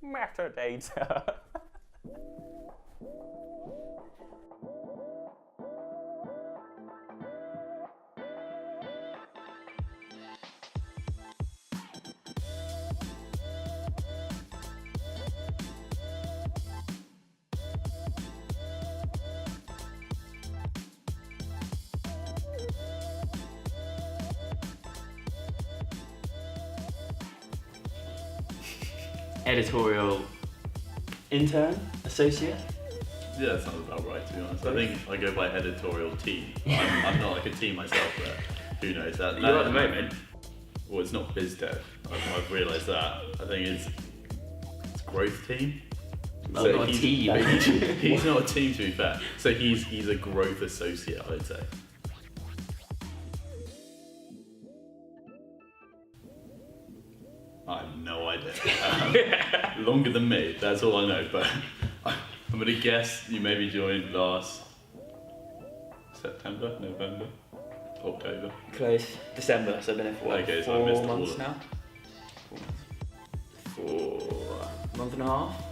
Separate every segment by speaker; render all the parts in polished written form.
Speaker 1: Metadata.
Speaker 2: Editorial intern, associate.
Speaker 3: Yeah, that sounds about right, to be honest. I think I go by editorial team. I'm not like a team myself, but who knows that.
Speaker 2: You are at the moment.
Speaker 3: Well, it's not biz dev. I've realised that. I think it's growth team.
Speaker 2: Well, not a team.
Speaker 3: He's not a team, to be fair. So he's a growth associate, I'd say. I have no idea. Longer than me, that's all I know. But I'm going to guess you maybe joined last September, November, October.
Speaker 2: Close. December, so I've been here for what,
Speaker 3: Okay, so I missed
Speaker 2: 4
Speaker 3: all
Speaker 2: months
Speaker 3: of
Speaker 2: now?
Speaker 3: 4 months.
Speaker 2: 4 month and a half?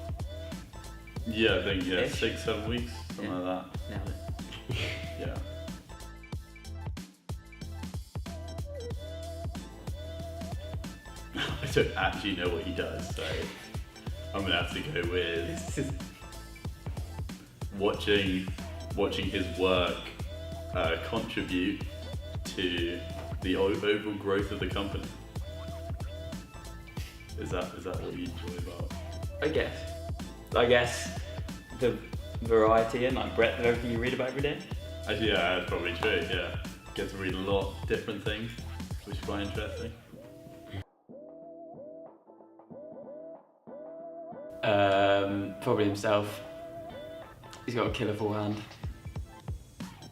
Speaker 3: Yeah, I think,
Speaker 2: Ish.
Speaker 3: 6, 7 weeks, something like that.
Speaker 2: Nailed it.
Speaker 3: Yeah. I don't actually know what he does, so I'm gonna have to go with watching his work contribute to the overall growth of the company. Is that what you enjoy about?
Speaker 2: I guess the variety and like breadth of everything you read about every day.
Speaker 3: Actually, yeah, that's probably true. Yeah, get to read a lot of different things, which is quite interesting.
Speaker 2: Probably himself. He's got a killer forehand.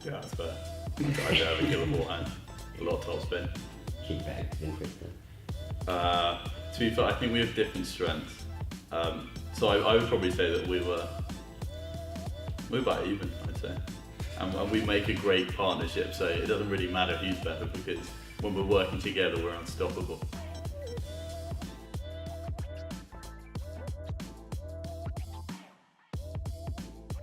Speaker 3: Yeah, that's fair. I do have a killer forehand. A lot of top spin.
Speaker 4: Keep back in Britain.
Speaker 3: To be fair, I think we have different strengths. So I would probably say that we're about even, I'd say. And we make a great partnership, so it doesn't really matter who's better because when we're working together, we're unstoppable.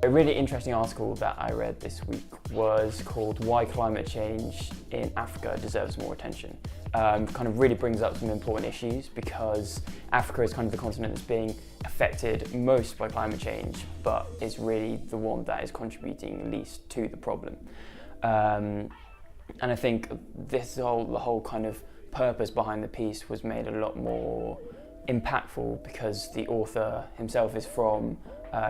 Speaker 1: A really interesting article that I read this week was called "Why Climate Change in Africa Deserves More Attention." Kind of really brings up some important issues because Africa is kind of the continent that's being affected most by climate change, but is really the one that is contributing least to the problem. And I think the whole kind of purpose behind the piece was made a lot more impactful because the author himself is from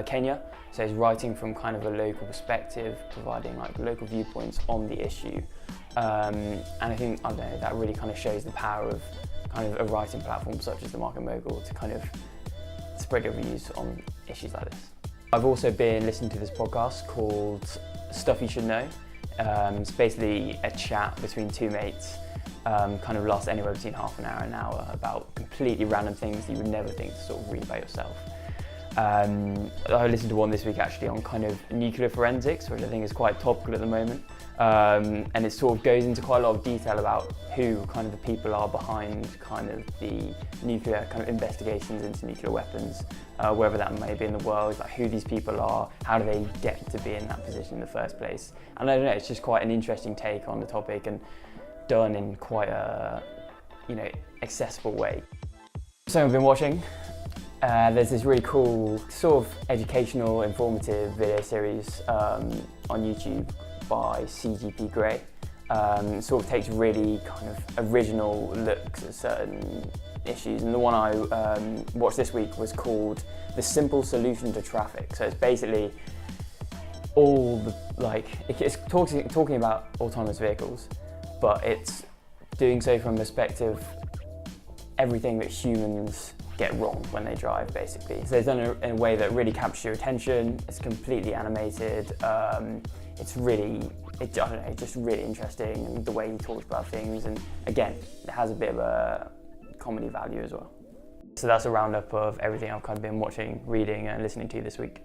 Speaker 1: Kenya, so he's writing from kind of a local perspective, providing like local viewpoints on the issue. And I think, I don't know, that really kind of shows the power of kind of a writing platform such as the Mogul to kind of spread your views on issues like this. I've also been listening to this podcast called Stuff You Should Know. It's basically a chat between two mates, kind of lasts anywhere between half an hour about completely random things that you would never think to sort of read about yourself. I listened to one this week actually on kind of nuclear forensics, which I think is quite topical at the moment. And it sort of goes into quite a lot of detail about who kind of the people are behind kind of the nuclear kind of investigations into nuclear weapons, wherever that may be in the world, like who these people are, how do they get to be in that position in the first place. And I don't know, it's just quite an interesting take on the topic and done in quite a, accessible way. So I've been watching. There's this really cool sort of educational, informative video series on YouTube by CGP Grey. Sort of takes really kind of original looks at certain issues, and the one I watched this week was called The Simple Solution to Traffic. So it's basically it's talking about autonomous vehicles, but it's doing so from a perspective everything that humans get wrong when they drive, basically. So it's done in a way that really captures your attention. It's completely animated. It's just really interesting, and the way he talks about things, and again, it has a bit of a comedy value as well. So that's a roundup of everything I've kind of been watching, reading and listening to this week.